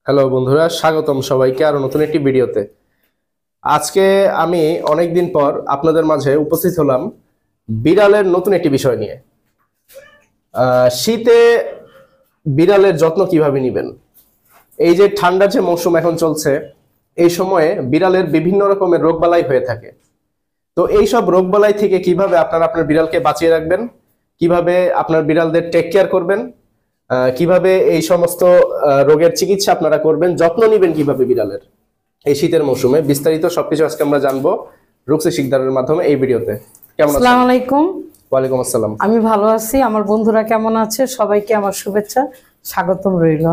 Hello বন্ধুরা, স্বাগতম সবাইকে আরো নতুন একটি ভিডিওতে। আজকে আমি অনেকদিন পর আপনাদের মাঝে উপস্থিত হলাম বিড়ালের নতুন একটি বিষয় নিয়ে। শীতে বিড়ালের যত্ন কিভাবে নেবেন। এই যে ঠান্ডার যে মৌসুম এখন চলছে, এই সময়ে বিড়ালের বিভিন্ন রকমের রোগবালাই হয়ে থাকে। তো এই সব রোগবালাই থেকে কিভাবে আপনারা আপনার বিড়ালকে বাঁচিয়ে রাখবেন, কিভাবে আপনার বিড়ালদের টেক কেয়ার করবেন, কিভাবে এই সমস্ত রোগের চিকিৎসা আপনারা করবেন, যত্ন নেবেন কিভাবে বিড়ালের এই শীতের মৌসুমে, বিস্তারিত সবকিছু আজকে আমরা জানবো রুকসি শিকদারের মাধ্যমে এই ভিডিওতে। কেমন আছেন? আসসালামু আলাইকুম। ওয়ালাইকুম আসসালাম। আমি ভালো আছি, আমার বন্ধুরা কেমন আছে? সবাইকে আমার শুভেচ্ছা, স্বাগতম রইল।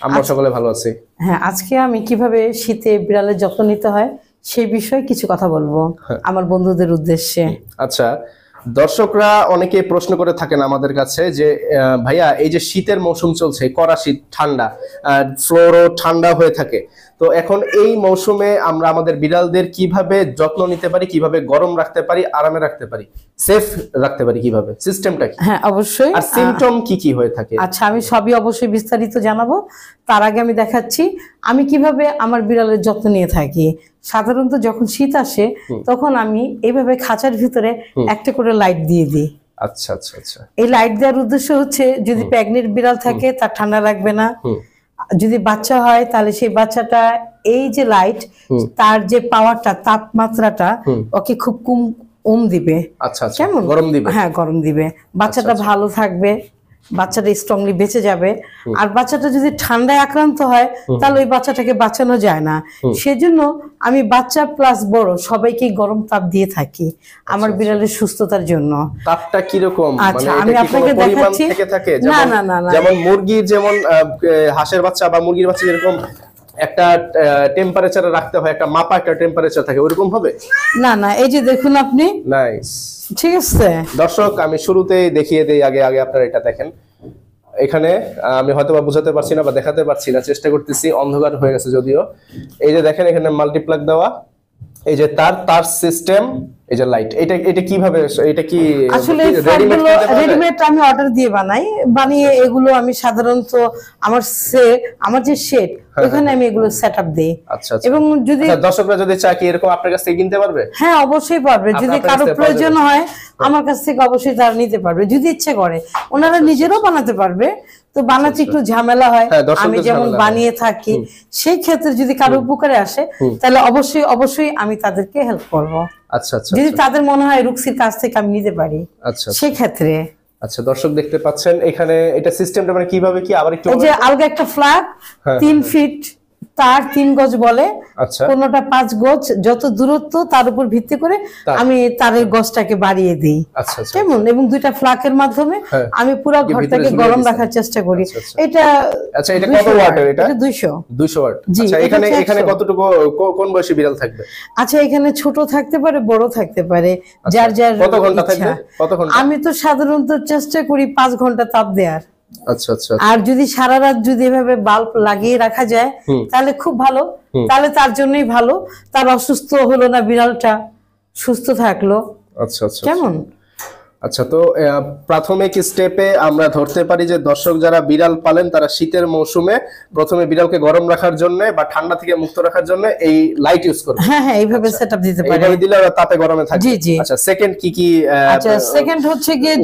আমরা সকলে ভালো আছি। হ্যাঁ, আজকে আমি কিভাবে শীতে বিড়ালের যত্ন নিতে হয় সেই বিষয়ে কিছু কথা বলবো আমার বন্ধুদের উদ্দেশ্যে। আচ্ছা, দর্শকরা অনেকে প্রশ্ন করে থাকেন আমাদের কাছে যে ভাইয়া, এই যে শীতের মৌসুম চলছে, কড়া শীত, ঠান্ডা, ফ্লোরও ঠান্ডা হয়ে থাকে, তো এখন এই মৌসুমে আমরা আমাদের বিড়ালদের কিভাবে যত্ন নিতে পারি, কিভাবে গরম রাখতে পারি, আরামে রাখতে পারি, সেফ রাখতে পারি, কিভাবে সিস্টেমটা কি? হ্যাঁ, অবশ্যই। আর সিম্পটম কি কি হয়ে থাকে? আচ্ছা, আমি সবই অবশ্যই বিস্তারিত জানাবো। তার আগে আমি দেখাচ্ছি আমি কিভাবে আমার বিড়ালের যত্ন নিয়ে থাকি। সাধারণত যখন শীত আসে তখন আমি এইভাবে খাঁচার ভিতরে একটা করে লাইট দিয়ে দিই। আচ্ছা আচ্ছা আচ্ছা। এই লাইট দেওয়ার উদ্দেশ্য হচ্ছে যদি প্রেগনেন্ট বিড়াল থাকে তার ঠান্ডা লাগবে না, যদি বাচ্চা হয় তাহলে সেই বাচ্চাটা এই যে লাইট তার যে পাওয়ারটা, তাপমাত্রাটা ওকে খুব কম দিবে। আচ্ছা আচ্ছা, কেমন গরম দিবে? হ্যাঁ, গরম দিবে। বাচ্চাটা ভালো থাকবে, বাচ্চাটা স্ট্রংলি বেঁচে যাবে। আর বাচ্চাটা যদি ঠান্ডায় আক্রান্ত হয় তাহলে ওই বাচ্চাটাকে বাঁচানো যায় না। সেজন্য আমি বাচ্চা প্লাস বড় সবাইকে গরম তাপ দিয়ে থাকি আমার বিড়ালের সুস্থতার জন্য। তাপটা কি রকম? আচ্ছা, আমি আপনাকে দেখাচ্ছি। না না না, যেমন মুরগির, যেমন হাঁসের বাচ্চা বা মুরগির বাচ্চা যেরকম একটা টেম্পারেচারে রাখতে হয়, একটা মাপা একটা টেম্পারেচার থাকে, ওরকম হবে? না না, এই যে দেখুন আপনি। নাইস, ঠিক আছে দর্শক, আমি শুরুতেই দেখিয়ে দেই, আগে আগে আপনারা এটা দেখেন। এখানে আমি হয়তো বা বুঝাতে পারছি না বা দেখাতে পারছি না, চেষ্টা করতেছি, অন্ধকার হয়ে গেছে যদিও। এই যে দেখেন, এখানে মাল্টিপ্লাগ দেওয়া, এই যে তার সিস্টেম, এই যে লাইট, এটা কিভাবে, এটা কি আসলে রেডিমেড আমি অর্ডার দিয়ে বানিয়ে এগুলো আমি সাধারণত আমার যে শেড ওখানে আমি এগুলো সেটআপ দেই। আচ্ছা, এবং যদি দর্শকরা যদি চায় কি এরকম আপনার কাছ থেকে কিনতে পারবে? হ্যাঁ, অবশ্যই পারবে। যদি কারো প্রয়োজন হয় আমার কাছ থেকে অবশ্যই তারা নিতে পারবে, যদি ইচ্ছে করে। ওনারা নিজেরাও বানাতে পারবে, তো বানাতে একটু ঝামেলা হয়, আমি যেমন বানিয়ে থাকি। সেই ক্ষেত্রে যদি কারো উপকারে আসে তাহলে অবশ্যই অবশ্যই আমি তাদেরকে হেল্প করব। আচ্ছা আচ্ছা, যদি তাদের মনে হয় রুকসির কাছ থেকে আমি নিতে পারি, আচ্ছা সেই ক্ষেত্রে। আচ্ছা, দর্শক দেখতে পাচ্ছেন এখানে এটা সিস্টেমটা মানে কিভাবে কি, আবার একটু এই যে আলগা একটা ফ্ল্যাগ 3 ফিট তার 3 গজ বলে, কোনটা 5 গজ, যত দূরত্ব তার উপর ভিত্তি করে আমি তারের গজটাকে বাড়িয়ে দিই। কেমন? এবং দুইটা ফ্ল্যাগের মাধ্যমে আমি পুরো ঘরটাকে গরম রাখার চেষ্টা করি। এটা আচ্ছা, এটা কত ওয়াটের? এটা 200 ওয়াট। আচ্ছা, এখানে কতটুকু, কোন বয়সী বিড়াল থাকবে? আচ্ছা, এখানে ছোট থাকতে পারে, বড় থাকতে পারে, যার যার কত ঘন্টা থাকবে? কত ঘন্টা? আমি তো সাধারণত চেষ্টা করি 5 ঘন্টা তাপ দেওয়ার। আচ্ছা আচ্ছা। আর যদি সারা রাত যদি এভাবে বাল্ব লাগিয়ে রাখা যায় তাহলে খুব ভালো, তাহলে তার জন্যই ভালো। তার অসুস্থ হলো না, বিড়ালটা সুস্থ থাকলো। আচ্ছা আচ্ছা, কেমন? আচ্ছা, তো প্রাথমিক স্টেপে আমরা ধরতে পারি যে দর্শক যারা বিড়াল পালেন তারা শীতের মৌসুমে প্রথমে বিড়ালকে গরম রাখার জন্য বা ঠান্ডা থেকে মুক্ত রাখার জন্য এই লাইট ইউজ করবে। হ্যাঁ হ্যাঁ, এইভাবে সেটআপ দিতে পারে। এইভাবে দিলে ওরা তাপে গরমে থাকবে। জি জি। আচ্ছা, সেকেন্ড কি কি? আচ্ছা, সেকেন্ড হচ্ছে গিয়ে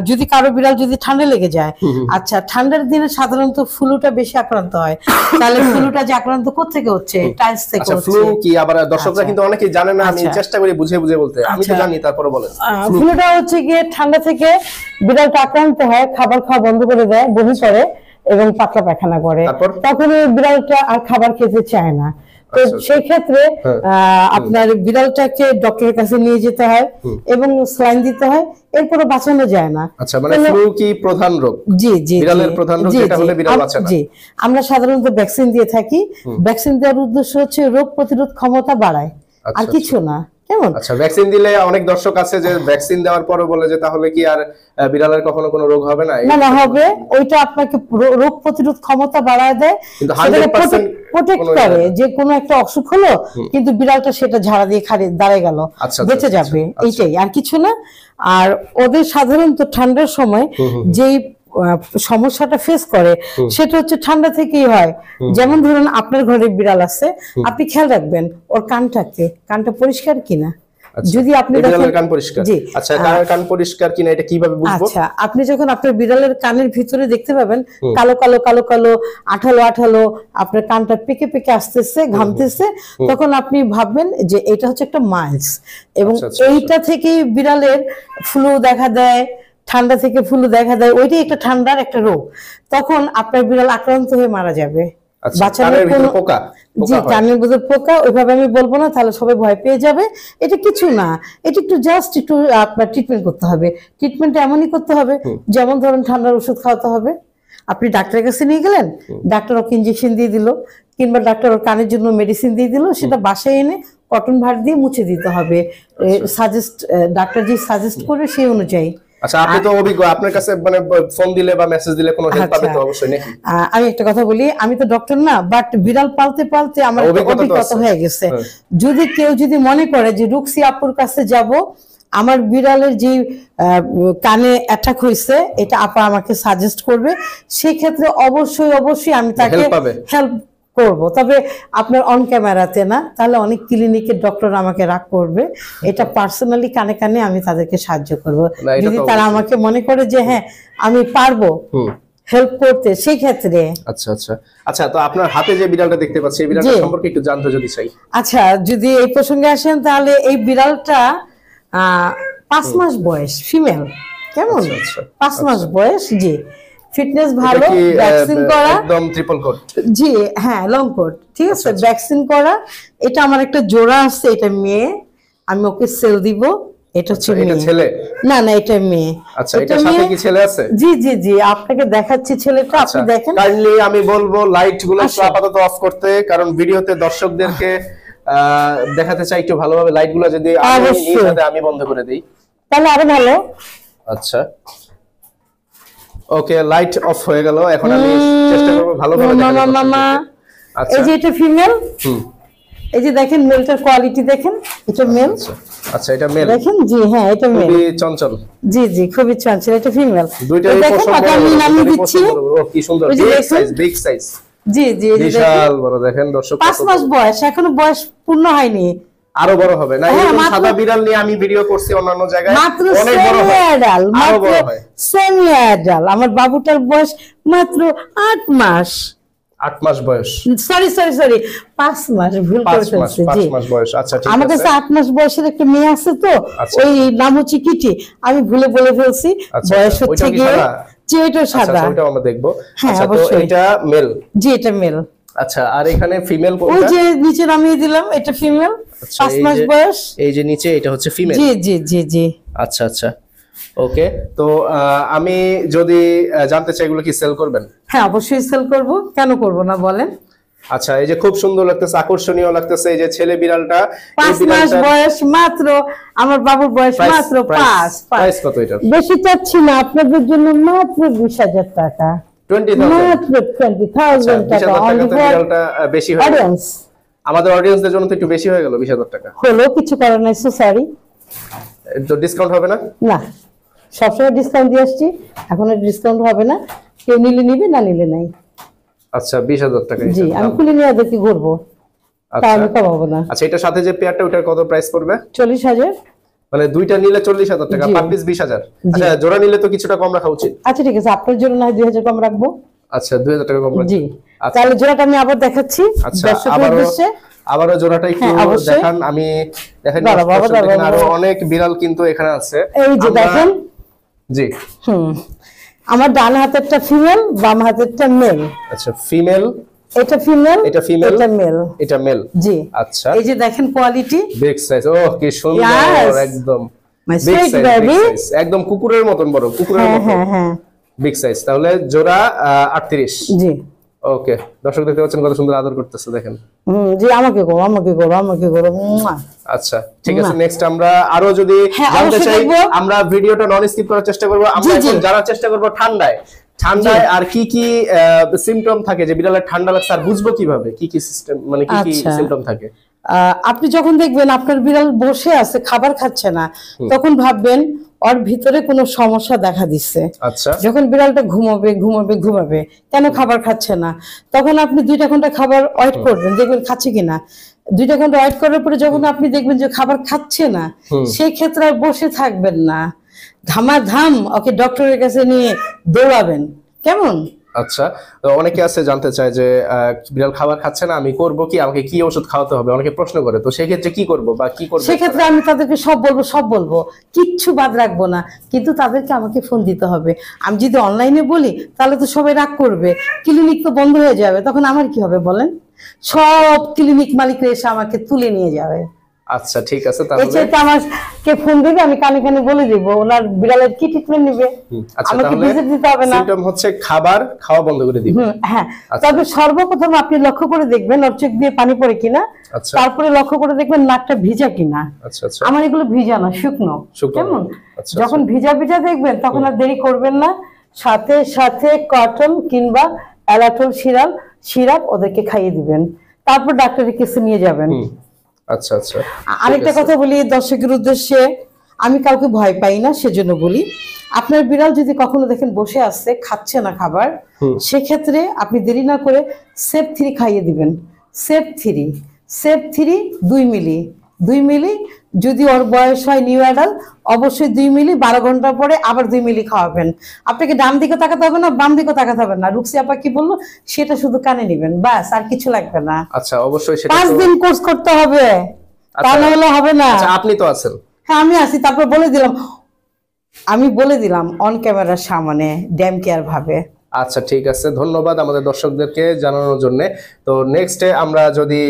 যদি কারো বিড়াল যদি ঠান্ডা লেগে যায়, আচ্ছা ঠান্ডার দিনে সাধারণত ফ্লুটা বেশি আক্রান্ত হয়, তাহলে ফ্লুটা যে আক্রান্ত কোত্থেকে হচ্ছে? টাইলস থেকে হচ্ছে। ফ্লু কি? আবার দর্শকরা কিন্তু অনেকেই জানে না, আমি চেষ্টা করি বুঝিয়ে বুঝিয়ে বলতে। আমি তো জানি, তারপরে বলেন। ফ্লুটা হচ্ছে গিয়ে ঠান্ডা থেকে বিড়ালটা আক্রান্ত হয়, খাবার খাওয়া বন্ধ করে দেয়, বমি করে এবং পাতলা পায়খানা করে, তখন বিড়ালটা আর খাবার খেতে চায় না। তো সেই ক্ষেত্রে আপনার বিড়ালটাকে ডক্টরের কাছে নিয়ে যেতে হয় এবং স্যালাইন দিতে হয়, এরপরে বাঁচানো যায় না। আচ্ছা, মানে ফ্লু কি প্রধান রোগ? জি জি, বিড়ালের প্রধান রোগ, যেটা হলে বিড়াল বাঁচে না। জি, আমরা সাধারণত ভ্যাকসিন দিয়ে থাকি। ভ্যাকসিন দেওয়ার উদ্দেশ্য হচ্ছে রোগ প্রতিরোধ ক্ষমতা বাড়ায়, আর কিছু না। কেমন? আচ্ছা, ভ্যাকসিন দিলে অনেক দর্শক আছে যে ভ্যাকসিন দেওয়ার পরে বলে যে তাহলে কি আর বিড়ালের কখনো কোনো রোগ হবে না? না না, হবে। ওইটা আপনাকে রোগ প্রতিরোধ ক্ষমতা বাড়ায় দেয়, প্রোটেক্ট করে। যে কোনো একটা অসুখ হলো কিন্তু বিড়ালটা সেটা ঝাড়া দিয়ে দাঁড়ায় গেল, বেঁচে যাবে, এইটাই, আর কিছু না। আর ওদের সাধারণত ঠান্ডার সময় যেই সমস্যাটা ফেস করে সেটা হচ্ছে ঠান্ডা থেকেই হয়। যেমন ধরুন আপনার ঘরে বিড়াল আছে, আপনি খেয়াল রাখবেন ওর কানটা পরিষ্কার কিনা। যদি আপনি বিড়ালের কান পরিষ্কার, আচ্ছা কান পরিষ্কার কিনা এটা কিভাবে বুঝবো? আচ্ছা, আপনি যখন আপনার বিড়ালের কানের ভিতরে দেখতে পাবেন কালো কালো কালো কালো আঠালো আঠালো আপনার কানটা পেকে পেকে আসতেছে, ঘামতেছে, তখন আপনি ভাববেন যে এটা হচ্ছে একটা মাইলস। এবং এইটা থেকেই বিড়ালের ফ্লু দেখা দেয়, ঠান্ডা থেকে ফ্লু দেখা দেয়, ওইটাই একটা ঠান্ডার একটা রোগ। তখন আপনার বিড়াল আক্রান্ত হয়ে মারা যাবে। কানের ভিতরে পোকা, জি কানের ভিতরে পোকা, ওইভাবে আমি বলবো না, তাহলে সবাই ভয় পেয়ে যাবে। এটা কিছু না, এটা একটু জাস্ট একটু আপনার ট্রিটমেন্ট করতে হবে। ট্রিটমেন্ট এমনই করতে হবে, যেমন ধরুন ঠান্ডার ওষুধ খাওয়াতে হবে। আপনি ডাক্তারের কাছে নিয়ে গেলেন, ডাক্তার ওকে ইঞ্জেকশন দিয়ে দিল, কিংবা ডাক্তার ওর কানের জন্য মেডিসিন দিয়ে দিল, সেটা বাসায় এনে কটন ভার দিয়ে মুছে দিতে হবে। ডাক্তার যে সাজেস্ট করবে সেই অনুযায়ী। আচ্ছা, আপনি তো অভিজ্ঞ, আপনার কাছে মানে ফোন দিলে বা মেসেজ দিলে কোনো হেল্প পাবে তো অবশ্যই নাকি? আমি একটা কথা বলি, আমি তো ডক্টর না, বাট বিড়াল পালতে পালতে আমার অভিজ্ঞতা হয়ে গেছে। যদি কেউ মনে করে যে রুকসি আপুর কাছে যাব, আমার বিড়ালের যে কানে অ্যাটাক হয়েছে, এটা আপা আমাকে সাজেস্ট করবে, সেই ক্ষেত্রে অবশ্যই আমি তাকে হেল্প করব। তবে আপনার অন ক্যামেরাতে না, তাহলে অনেক ক্লিনিকের ডক্টর আমাকে রাগ করবে। এটা পার্সোনালি কানে কানে আমি তাদেরকে সাহায্য করব। যদি তারা আমাকে মনে করে যে হ্যাঁ আমি পারবো হেল্প করতে, সেই ক্ষেত্রে। আচ্ছা আচ্ছা আচ্ছা, তো আপনার হাতে যে বিড়ালটা দেখতে পাচ্ছি, এই বিড়ালটা সম্পর্কে একটু জানতে যদি চাই। আচ্ছা, যদি এই প্রসঙ্গে আসেন, তাহলে এই বিড়ালটা 5 মাস বয়স, ফিমেল। কেমন? 5 মাস বয়স, জি। ফিটনেস ভালো, ভ্যাকসিন করা, একদম ট্রিপল কোট, জি হ্যাঁ লং কোট, ঠিক আছে, ভ্যাকসিন করা। এটা আমার একটা জোড়া আছে, এটা মেয়ে, আমি ওকে সেল দিব। এটা হচ্ছে এটা ছেলে? না না, এটা মেয়ে। আচ্ছা, এটার সাথে কি ছেলে আছে? জি জি জি, আপনাকে দেখাচ্ছি ছেলেটা, আপনি দেখেন। কাইন্ডলি আমি বলবো লাইট গুলো আপাতত অফ করতে, কারণ ভিডিওতে দর্শকদেরকে দেখাতে চাই একটু ভালোভাবে। লাইট গুলো যদি আমি বন্ধ করে দেই তাহলে আরো ভালো। আচ্ছা ওকে, লাইট অফ হয়ে গেল। এখন আমি চেষ্টা করব ভালোভাবে দেখানোর। আচ্ছা, এই যে এটা ফিমেল, এই যে দেখেন মেলটার কোয়ালিটি দেখেন, এটা মেল। আচ্ছা, এটা মেল দেখেন, জি হ্যাঁ এটা মেল, খুবই চঞ্চল। জি জি খুবই চঞ্চল, এটা ফিমেল। দুইটাই পছন্দ, আমি নামিয়ে দিচ্ছি। ও কি সুন্দর, বিগ সাইজ। জি জি, বিশাল বড়। দেখেন দর্শক, 5 মাস বয়স, এখনো বয়স পূর্ণ হয়নি, আরো বড় হবে না। এই সাদা বিড়াল নিয়ে আমি ভিডিও করছি অন্যান্য জায়গায়, অনেক বড় হয়, আরো বড় হয়। Semi adult. আমার বাবুটার বয়স মাত্র 8 মাস। 8 মাস বয়স, সরি 5 মাস, ভুল করে ফেলছি। 5 মাস বয়স, আচ্ছা ঠিক আছে। আমার কাছে 8 মাস বয়সের একটা মেয়ে আছে, তো ওই নাম হচ্ছে কিটি, আমি ভুলে বলে ফেলছি। বয়স হচ্ছে গিয়ে, যে এটা সাদা, ওইটাও আমরা দেখব। আচ্ছা, তো এটা মেল? জি এটা মেল। আচ্ছা, আর এখানে ফিমেল কোনটা? ওই যে নিচে নামিয়ে দিলাম, এটা ফিমেল, 5 মাস বয়স। এই যে নিচে, এটা হচ্ছে ফিমেল। জি জি জি জি। আচ্ছা আচ্ছা ওকে, তো আমি যদি জানতে চাই এগুলো কি সেল করবেন? হ্যাঁ অবশ্যই সেল করব, কেন করব না বলেন। আচ্ছা, এই যে খুব সুন্দর লাগতেছে, আকর্ষণীয় লাগতেছে, এই যে ছেলে বিড়ালটা, 5 মাস বয়স মাত্র, আমার বাবুর বয়স মাত্র 5। প্রাইস কত এটা? বেশি চাচ্ছি না, আপনাদের জন্য মাত্র 20,000 টাকা। 20,000, মাত্র 20,000 টাকা। বিড়ালটা বেশি হয়ে গেল, আমাদের অডিয়েন্সদের জন্য তো একটু বেশি হয়ে গেল। 20,000 টাকা হলো, কিছু করার নাই, সো সরি। তো ডিসকাউন্ট হবে না? না, সবসময় ডিসকাউন্ট দিয়ে আসছি, এখন আর ডিসকাউন্ট হবে না। কেউ নিলে নিবে, না নিলে নাই। আচ্ছা, 20,000 টাকা। জি, আমি খুলে নিয়ে ওদেরকে ঘুরবো, তাই আমি কমাবো না। আচ্ছা, এটা সাথে যে পেয়ারটা, ওটার কত প্রাইস পড়বে? 40,000। মানে দুইটা নিলে 40,000 টাকা, পার পিস 20,000। আচ্ছা, জোড়া নিলে তো কিছুটা কম রাখা উচিত। আচ্ছা ঠিক আছে, আপনার জন্য না হয় 2,000 কম রাখবো। আচ্ছা, 2,000 টাকা কম রাখবো। জি, তাহলে জোড়াটা আমি আবার দেখাচ্ছি দর্শকদের উদ্দেশ্যে। আবারো জোড়াটা একটু দেখান। আমি দেখেন আরো অনেক বিড়াল কিন্তু এখানে আছে, এই যে দেখেন। জি আমার ডান হাতেরটা ফিমেল, বাম হাতেরটা মেল। আচ্ছা, ফিমেল, এটা ফিমেল, এটা ফিমেল, এটা মেল, এটা মেল। জি আচ্ছা, এই যে দেখেন কোয়ালিটি, বিগ সাইজ। ও কি সুন্দর, একদম বিগ সাইজ, একদম কুকুরের মতন বড়, কুকুরের মতন। হ্যাঁ হ্যাঁ, বিগ সাইজ। তাহলে জোড়া 38। জি ওকে, দর্শক দেখতে পাচ্ছেন কত সুন্দর আদর করতেছে, দেখেন। জি, আমাকে করো, আমাকে করো, আমাকে করো। আচ্ছা ঠিক আছে, নেক্সট আমরা আরো যদি জানতে চাই, আমরা ভিডিওটা নন স্কিপ করার চেষ্টা করব। আমরা এখন জানার চেষ্টা করব ঠান্ডায় আর কি কি সিম্পটম থাকে, যে বিড়ালের ঠান্ডা লাগছে, আর বুঝবো কিভাবে, কি কি সিস্টেম, মানে কি কি সিম্পটম থাকে। আপনি যখন দেখবেন আপনার বিড়াল বসে আছে, খাবার খাচ্ছে না, তখন ভাববেন ওর ভিতরে কোনো সমস্যা দেখা দিচ্ছে। আচ্ছা, যখন বিড়ালটা ঘুমাবে কেন খাবার খাচ্ছে না, তখন আপনি 2টা ঘন্টা খাবার ওয়েট করবেন, দেখবেন খাচ্ছে কিনা। 2টা ঘন্টা ওয়েট করার পরে যখন আপনি দেখবেন যে খাবার খাচ্ছে না, সেই ক্ষেত্রে আর বসে থাকবেন না, ধামাধাম ওকে ডক্টরের কাছে নিয়ে দৌড়াবেন। কেমন? আচ্ছা, তো অনেকে আছে জানতে চায় যে বিড়াল খাবার খাচ্ছে না, আমি করব কি, আমাকে কি ওষুধ খাওয়াতে হবে, অনেকে প্রশ্ন করে। তো সেই ক্ষেত্রে কি করব বা কি করব? সেক্ষেত্রে আমি তাদেরকে সব বলবো, কিচ্ছু বাদ রাখবো না, কিন্তু তাদেরকে আমাকে ফোন দিতে হবে। আমি যদি অনলাইনে বলি তাহলে তো সবাই রাগ করবে, ক্লিনিক তো বন্ধ হয়ে যাবে, তখন আমার কি হবে বলেন? সব ক্লিনিক মালিকরা এসে আমাকে তুলে নিয়ে যাবে। আচ্ছা, ঠিক আছে, তাহলে আমাকে ফোন দিবে, আমি কানে কানে বলে দিব ওনার বিড়ালের কি ট্রিটমেন্ট নেবে। আচ্ছা, আমাকে ভিজিট দিতে হবে না। সিম্পটম হচ্ছে খাবার খাওয়া বন্ধ করে দিবে। হ্যাঁ, তবে সর্বপ্রথম আপনি লক্ষ্য করে দেখবেন ওর চোখ দিয়ে পানি পড়ে কিনা। তারপরে লক্ষ্য করে দেখবেন নাকটা ভিজা কিনা। আমার এগুলো ভিজা না, শুকনো। কেমন? যখন ভিজা ভিজা দেখবেন তখন আর দেরি করবেন না, সাথে সাথে কটন কিংবা অ্যালাটল সিরাপ ওদেরকে খাইয়ে দিবেন, তারপর ডাক্তারের কাছে নিয়ে যাবেন। আচ্ছা আচ্ছা, আরেকটা কথা বলি দর্শকের উদ্দেশ্যে, আমি কাউকে ভয় পাই না, সেজন্য বলি, আপনার বিড়াল যদি কখনো দেখেন বসে আছে খাচ্ছে না খাবার, সেক্ষেত্রে আপনি দেরি না করে সেফ 3 খাইয়ে দিবেন। সেফ 3 2 মিলি। যদি ওর বয়স হয় নিউ অ্যাডাল্ট, অবশ্যই 2 মিলি, 12 ঘন্টা পরে আবার 2 মিলি খাওয়াবেন। আপনাকে ডান দিকে তাকাতে হবে না, বাম দিকে তাকাতে হবে না, রুকসি আপা কি বললো সেটা শুধু কানে নিবেন, বাস, আর কিছু লাগবে না। আচ্ছা, অবশ্যই সেটা 5 দিন কোর্স করতে হবে, তা নাহলে হবে না। আচ্ছা, আপনি তো আছেন। হ্যাঁ, আমি আছি। তারপর বলে দিলাম অন ক্যামেরার সামনে, ড্যাম কেয়ার ভাবে। আচ্ছা, ঠিক আছে, ধন্যবাদ আমাদের দর্শকদেরকে জানানোর জন্য। তো নেক্সটে আমরা যদি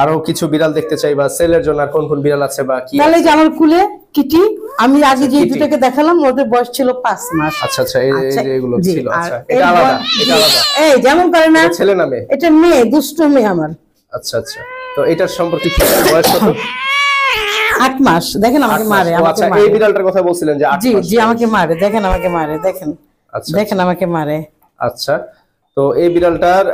আরো কিছু বিড়াল দেখতে চাই বা সেলের জন্য কোন কোন বিড়াল আছে বা কি, তাহলে যে আমার কুলে কিটি, আমি আগে যে দুটোকে দেখালাম ওদের বয়স ছিল 5 মাস। আচ্ছা আচ্ছা, এই যে এগুলো ছিল। আচ্ছা, এটা আলাদা। এই যেমন করে না, ছেলে না মেয়ে? এটা মেয়ে, দুষ্ট মেয়ে আমার। আচ্ছা আচ্ছা, তো এটার সম্পর্কে কি বয়স কত? 8 মাস। দেখেন আমাকে মারে। আচ্ছা, এই বিড়ালটার কথা বলছিলেন যে 8 মাস? জি, আমাকে মারে, দেখেন আমাকে মারে, দেখেন। আচ্ছা, দেখেন আমাকে মারে। আচ্ছা, তো এই বিড়ালটার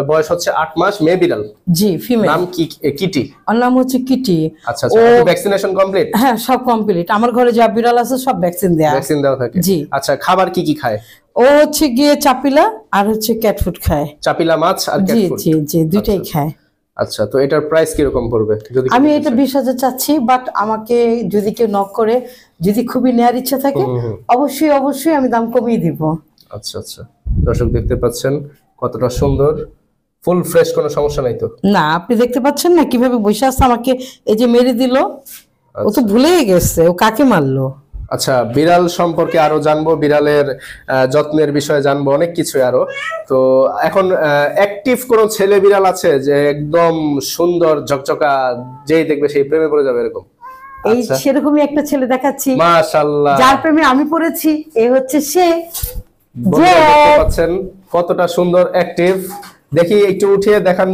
বয়স হচ্ছে 8 মাস, মেয়ে বিড়াল। জি, ফিমেল। নাম কি? কিটি। ওর নাম হচ্ছে কিটি। আচ্ছা আচ্ছা, ভ্যাকসিনেশন কমপ্লিট? হ্যাঁ, সব কমপ্লিট। আমার ঘরে যা বিড়াল আছে সব ভ্যাকসিন দেওয়া থাকে। জি। আচ্ছা, খাবার কি কি খায়? ও হচ্ছে গিয়ে চাপিলা আর হচ্ছে ক্যাট ফুড খায়। চাপিলা মাছ আর ক্যাট ফুড? জি জি, দুইটাই খায়। আচ্ছা, তো এটার প্রাইস কি রকম পড়বে? যদি আমি এটা 20,000 চাচ্ছি, বাট আমাকে যদি কেউ নক করে, যদি খুবই নেয়ার ইচ্ছা থাকে, অবশ্যই আমি দাম কমিয়ে দিব। আচ্ছা আচ্ছা, দর্শক দেখতে পাচ্ছেন কতটা সুন্দর, ফুল ফ্রেশ, কোনো সমস্যা নাই তো? না, আপনি দেখতে পাচ্ছেন না কিভাবে বসে আছে, আমাকে এই যে মেরে দিল, ও তো ভুলেই গেছে ও কাকে মারলো। আচ্ছা, বিড়াল সম্পর্কে আরো জানবো, বিড়ালের যত্নের বিষয়ে জানবো, অনেক কিছু আরো। তো এখন অ্যাক্টিভ কোন ছেলে বিড়াল আছে যে একদম সুন্দর ঝকঝকা, যেই দেখবে সেই প্রেমে পড়ে যাবে এরকম? এই সেরকমই একটা ছেলে দেখাচ্ছি, মাশাআল্লাহ, যার প্রেমে আমি পড়েছি। এই হচ্ছে সে। দেখতে পাচ্ছেন কতটা সুন্দর অ্যাক্টিভ। দেখি একটু উঠিয়ে দেখান,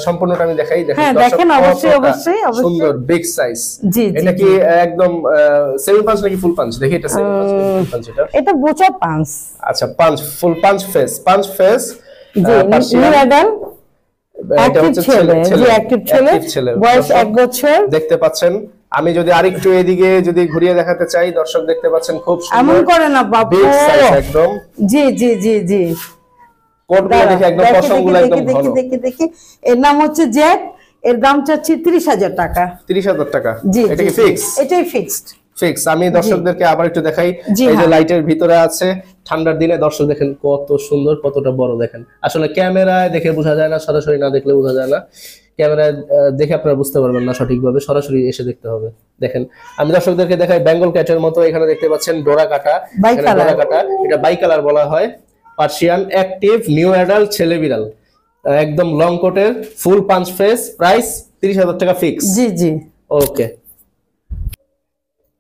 সম্পূর্ণটা আমি দেখাই। দেখেন, অবশ্যই সুন্দর, বিগ সাইজ। এটা কি একদম সেমি পাঞ্চ নাকি ফুল পাঞ্চ? দেখি এটা সেমি পাঞ্চ নাকি ফুল পাঞ্চ? এটা বোচা পাঞ্চ। আচ্ছা, পাঞ্চ, ফুল পাঞ্চ ফেস, পাঞ্চ ফেস। এটা হচ্ছে ছেলে, বয়স 1 বছর। দেখতে পাচ্ছেন। আমি যদি আরেকটু এদিকে যদি ঘুরিয়ে দেখাতে চাই, দর্শক দেখতে পাচ্ছেন খুব সুন্দর। এমন করে না বাবু, বিগ সাইজ একদম। জি জি জি জি, কোটগুলো দেখে একদম পশমগুলো একদম ভালো। দেখি। এর নাম হচ্ছে জ্যাক। এর দাম চাচ্ছি 30,000 টাকা। 30,000 টাকা? এটা কি ফিক্স? এটাই ফিক্সড। ফিক্স। আমি দর্শকদেরকে আবার একটু দেখাই। এই যে লাইটের ভিতরে আছে, ঠান্ডার দিনে দর্শক দেখেন কত সুন্দর, কতটা বড়। দেখেন, আসলে ক্যামেরায় দেখে বোঝা যায় না, সরাসরি না দেখলে বোঝা যায় না। ক্যামেরায় দেখে আপনারা বুঝতে পারবেন না সঠিকভাবে, সরাসরি এসে দেখতে হবে। দেখেন, আমি দর্শকদেরকে দেখাই, বেঙ্গল ক্যাটের মতো এখানে দেখতে পাচ্ছেন ডোরা কাটা। এটা বাই কালার বলা হয়। পার্সিয়ান অ্যাক্টিভ নিউ অ্যাডাল্ট ছেলে বিড়াল, একদম লং কোটের, ফুল পাঞ্চ ফেস। প্রাইস 30,000 টাকা ফিক্স? জি জি। ওকে,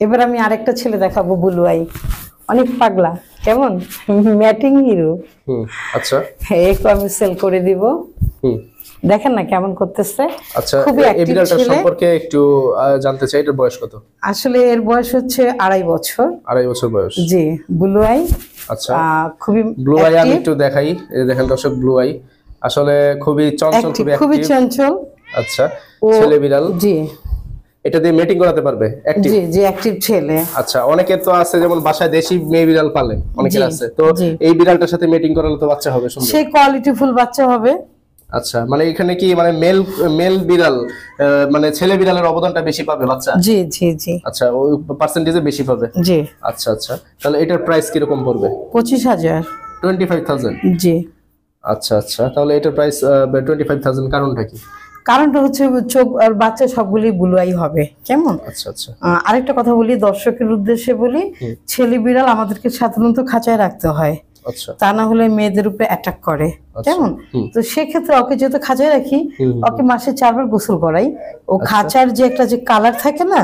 এবার আমি আরেকটা ছেলে দেখাবো, ব্লু আই, অনেক পাগলা। কেমন? Matting hero. আচ্ছা, একটু আমি সেল করে দিব। দেখেন না কেমন করতেছে। আচ্ছা, এই বিড়ালটার সম্পর্কে একটু জানতে চাই, এটার বয়স কত? আসলে এর বয়স হচ্ছে 2.5 বছর। 2.5 বছর বয়স? জি, ব্লু আই। আচ্ছা, খুবই ব্লু আই। আমি একটু দেখাই, এই দেখেন দর্শক, ব্লু আই আসলে খুবই চঞ্চল, খুবই চঞ্চল। আচ্ছা, ছেলে বিড়াল। জি, এটা দিয়ে মেটিং করাতে পারবে অ্যাক্টিভ? জি জি, অ্যাক্টিভ ছেলে। আচ্ছা, অনেকের তো আছে যেমন বাসায় দেশি মেয়ে বিড়াল পালে, অনেকের জি, আছে, তো জি। এই বিড়ালটার সাথে মেটিং করালে তো বাচ্চা হবে সুন্দর। সেই কোয়ালিটি ফুল বাচ্চা হবে। আচ্ছা, মানে এখানে কি মানে মেল মেল বিড়াল মানে ছেলে বিড়ালের অবদানটা বেশি পাবে বাচ্চা? জি জি জি। আচ্ছা, ওই পার্সেন্টেজে বেশি পাবে। জি। আচ্ছা আচ্ছা, তাহলে এটার প্রাইস কিরকম পড়বে? 25,000। 25,000? জি। আচ্ছা আচ্ছা, তাহলে এটার প্রাইস 25,000, কারণটা কি? কারণটা হচ্ছে চোখ আর বাচ্চা সবগুলি ব্লু আই হবে। কেমন? আচ্ছা আচ্ছা। আরেকটা কথা বলি দর্শকের উদ্দেশ্যে বলি, ছেলে বিড়াল আমাদেরকে সাধারণত খাঁচায় রাখতে হয়, আচ্ছা, তা না হলে মেয়েদের উপরে অ্যাটাক করে। কেমন? তো সেক্ষেত্রে ওকে যেহেতু খাঁচায় রাখি, ওকে মাসে 4 বার গোসল করাই। ও খাঁচার যে একটা যে কালার থাকে না,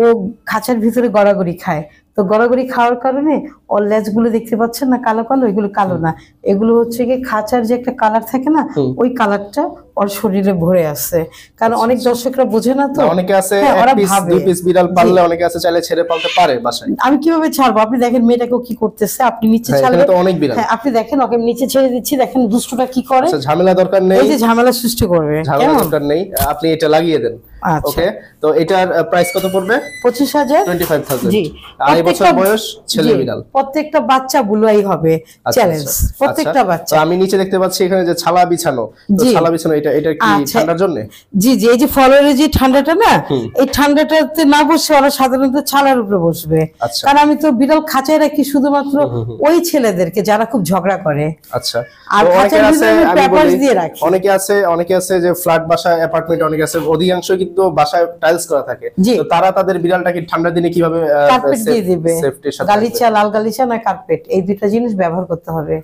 ও খাঁচার ভিতরে গড়াগড়ি খায়। তো গড়াগড়ি খাওয়ার কারণে ওর লেজগুলো দেখতে পাচ্ছেন না কালো কালো, এগুলো কালো না, এগুলো হচ্ছে কি খাঁচার যে একটা কালার থাকে না, ওই কালারটা ওর শরীরে ভরে আছে। কারণ অনেক দর্শকরা বোঝে না, তো অনেকে আছে হ্যাঁ, এক ওরা পিস ভাবে। দুই পিস বিড়াল পাললে, অনেকে আছে চাইলে ছেড়ে পালতে পারে বাসায়। আমি কিভাবে ছাড়বো? আপনি দেখেন মেয়েটাকেও কি করতেছে, আপনি নিচে হ্যাঁ, ছাড়লে এখানে তো অনেক বিড়াল। হ্যাঁ, আপনি দেখেন ওকে নিচে ছেড়ে দিচ্ছি, দেখেন দুষ্টুটা কি করে। আচ্ছা, ঝামেলা দরকার নেই, এই যে ঝামেলা সৃষ্টি করবে। ঝামেলা দরকার নেই, আপনি এটা লাগিয়ে দেন। আচ্ছা। ওকে, তো এটার প্রাইস কত পড়বে? 25,000। 25,000। জি। 2.5 বছর বয়স, ছেলে জি, বিড়াল। প্রত্যেকটা বাচ্চা বুলুয়াই হবে, আচ্ছা, চ্যালেঞ্জ। আচ্ছা। প্রত্যেকটা আচ্ছা, বাচ্চা। তো আমি নিচে দেখতে পাচ্ছি এখানে যে ছালা বিছানো, তো জি। ছালা বিছানো এটা কি আচ্ছা। ঠান্ডার জন্য? জি জি, এই যে ফলোয়ারে যে ঠান্ডাটা না, এই ঠান্ডাটাতে না বসে ওরা সাধারণত ছালার উপরে বসবে। আচ্ছা। কারণ আমি তো বিড়াল খাঁচায় রাখি শুধুমাত্র ওই ছেলেদেরকে যারা খুব ঝগড়া করে। আচ্ছা, আর তো খাঁচার অনেকে আছে, ভিতরে আমি পেপারস বলি, দিয়ে রাখি। অনেকে আছে যে ফ্ল্যাট বাসায়, অ্যাপার্টমেন্ট, অনেকে আছে অধিকাংশ কিন্তু বাসায় টাইলস করা থাকে, জি। তো তারা তাদের বিড়ালটাকে ঠান্ডার দিনে কিভাবে কার্পেট দিয়ে দিবে, সেফটির সাথে গালিচা, লাল গালিচা না কার্পেট, এই দুইটা জিনিস ব্যবহার করতে হবে।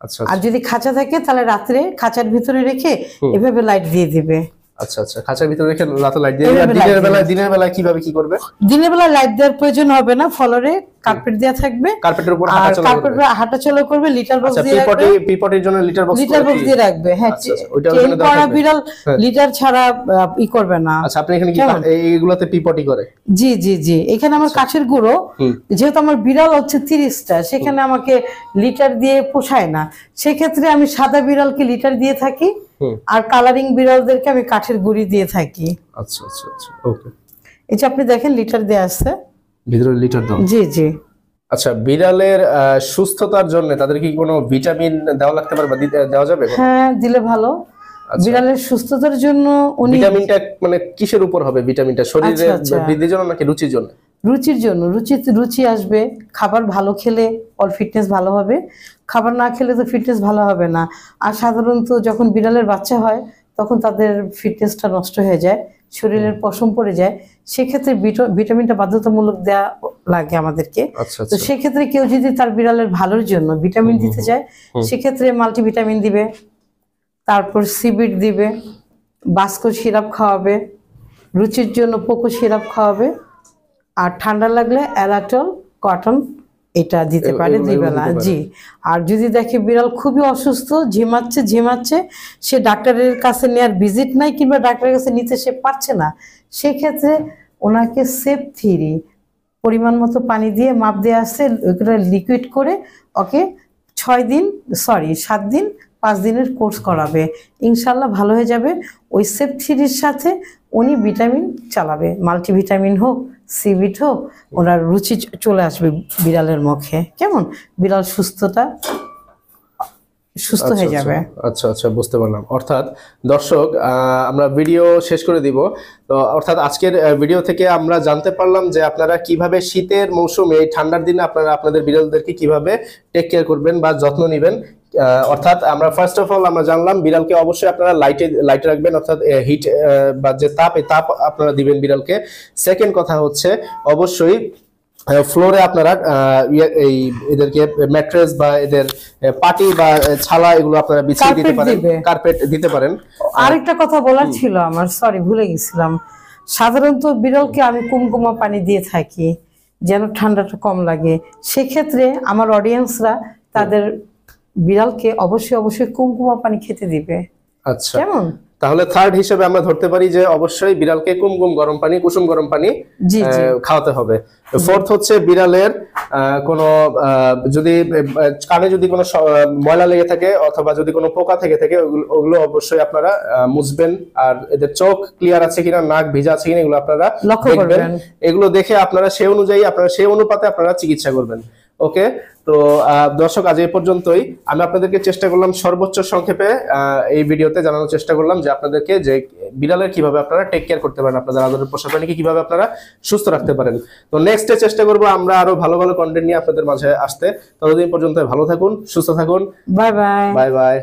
আচ্ছা আর যদি খাঁচা থাকে তাহলে রাত্রে খাঁচার ভিতরে রেখে এভাবে লাইট দিয়ে দিবে। আচ্ছা আচ্ছা, খাঁচার ভিতরে রেখে রাতে লাইট দিয়ে এভাবে দিবে। light দিনের বেলায় কিভাবে কি করবে? দিনের বেলা লাইট দেওয়ার প্রয়োজন হবে না, ফলোরে কার্পেট দেওয়া থাকবে, কার্পেটের উপর আর হাঁটাচলা কার্পেট করবে। হাঁটাচলা করবে, লিটার বক্স আচ্ছা, দিয়ে রাখবে। পিপটির জন্য লিটার বক্স দিয়ে রাখবে। হ্যাঁ, আচ্ছা, আচ্ছা, ওইটা চেইন ওখানে দেওয়া করা থাকবে। বিড়াল হ্যাঁ। লিটার ছাড়া ই করবে না। আচ্ছা, আপনি এখানে কি কেমন? এইগুলাতে পিপটি করে? জি জি জি, এখানে আমার কাঠের গুঁড়ো, যেহেতু আমার বিড়াল হচ্ছে 30টা, সেখানে আমাকে লিটার দিয়ে পোষায় না, সেক্ষেত্রে আমি সাদা বিড়ালকে লিটার দিয়ে থাকি, আর কালারিং বিড়ালদেরকে আমি কাঠের গুঁড়ি দিয়ে থাকি। আচ্ছা আচ্ছা আচ্ছা, ওকে। এই যে আপনি দেখেন লিটার দেয়া আছে ভিতরে লিটার দাও। জি জি। আচ্ছা, বিড়ালের সুস্থতার জন্য তাদের কি কোনো ভিটামিন দেওয়া লাগতে পারে বা দেওয়া যাবে? হ্যাঁ, দিলে ভালো। আচ্ছা। বিড়ালের সুস্থতার জন্য উনি ভিটামিনটা মানে কিসের উপর হবে? ভিটামিনটা শরীরে আচ্ছা, আচ্ছা। বৃদ্ধির জন্য নাকি রুচির জন্য? রুচির জন্য, রুচি আসবে। খাবার ভালো খেলে ওর ফিটনেস ভালো হবে, খাবার না খেলে তো ফিটনেস ভালো হবে না। আর সাধারণত যখন বিড়ালের বাচ্চা হয় তখন তাদের ফিটনেসটা নষ্ট হয়ে যায়, শরীরের পশম পড়ে যায়, সেক্ষেত্রে ভিটামিনটা বাধ্যতামূলক দেওয়া লাগে আমাদেরকে। আচ্ছা তো আচ্ছা, সেক্ষেত্রে কেউ যদি তার বিড়ালের ভালোর জন্য ভিটামিন দিতে চায়, সেক্ষেত্রে মাল্টিভিটামিন দিবে, তারপর সিবিট দিবে, বাস্কো সিরাপ খাওয়াবে, রুচির জন্য পোকো সিরাপ খাওয়াবে, আর ঠান্ডা লাগলে অ্যালাটল, কটন এটা দিতে পারে এগুলো 2 বেলা। দিতে পারে। জি। আর যদি দেখে বিড়াল খুবই অসুস্থ, ঝিমাচ্ছে, সে ডাক্তারের কাছে নেওয়ার ভিজিট নাই কিংবা ডাক্তারের কাছে নিতে সে পারছে না, সেক্ষেত্রে ওনাকে সেফ থ্রি পরিমাণ মতো পানি দিয়ে মাপ দেওয়া আছে, ওইগুলো লিকুইড করে ওকে 7 দিন 5 দিনের কোর্স করাবে, ইনশাল্লাহ ভালো হয়ে যাবে। ওই সেফ থ্রির সাথে উনি ভিটামিন চালাবে, মাল্টিভিটামিন হোক, সিভিট হোক, ওনার রুচি চলে আসবে বিড়ালের মুখে। কেমন? বিড়াল সুস্থ হয়ে যাবে। আচ্ছা আচ্ছা, বুঝতে পারলাম। অর্থাৎ দর্শক, আমরা ভিডিও শেষ করে দিব। তো অর্থাৎ আজকের ভিডিও থেকে আমরা জানতে পারলাম যে আপনারা কিভাবে শীতের মৌসুমে, এই ঠান্ডার দিনে আপনারা আপনাদের বিড়ালদেরকে কিভাবে টেক কেয়ার করবেন বা যত্ন নেবেন। অর্থাৎ আমরা ফার্স্ট অফ অল আমরা জানলাম বিড়ালকে অবশ্যই আপনারা লাইটে রাখবেন, অর্থাৎ হিট বা যে তাপ, এই তাপ আপনারা দিবেন বিড়ালকে। সেকেন্ড কথা হচ্ছে অবশ্যই ফ্লোরে আপনারা এই এদেরকে ম্যাট্রেস বা এদের পাটি বা ছালা এগুলো আপনারা বিছিয়ে দিতে পারেন, কার্পেট দিতে পারেন। আরেকটা কথা বলার ছিল আমার, সরি ভুলে গেছিলাম। সাধারণত বিড়ালকে আমি কুমকুমা পানি দিয়ে থাকি যেন ঠান্ডাটা কম লাগে, সেক্ষেত্রে আমার অডিয়েন্সরা তাদের বিড়ালকে অবশ্যই কুমকুমা পানি খেতে দিবে। আচ্ছা, কেমন? তাহলে থার্ড হিসেবে আমরা ধরতে পারি যে অবশ্যই বিড়ালকে কুসুম গরম পানি খাওয়াতে হবে। ফোর্থ হচ্ছে বিড়ালের কোনো যদি কানে যদি কোনো ময়লা লেগে থাকে অথবা যদি কোনো পোকা থেকে থাকে ওগুলো অবশ্যই আপনারা মুছবেন। আর এদের চোখ ক্লিয়ার আছে কিনা, নাক ভিজা আছে কিনা এগুলো আপনারা দেখবেন। এগুলো দেখে আপনারা সেই অনুপাতে আপনারা চিকিৎসা করবেন। ওকে, তো দর্শক আজ এই পর্যন্তই। আমি আপনাদেরকে চেষ্টা করলাম সর্বোচ্চ সংক্ষেপে এই ভিডিওতে জানানোর চেষ্টা করলাম যে আপনাদেরকে যে বিড়ালের কিভাবে আপনারা টেক কেয়ার করতে পারেন, আপনাদের আদরের পোষা প্রাণীকে কিভাবে আপনারা সুস্থ রাখতে পারেন। তো নেক্সটে চেষ্টা করবো আমরা আরো ভালো ভালো কন্টেন্ট নিয়ে আপনাদের মাঝে আসতে। ততদিন পর্যন্ত ভালো থাকুন, সুস্থ থাকুন। Bye bye. Bye bye.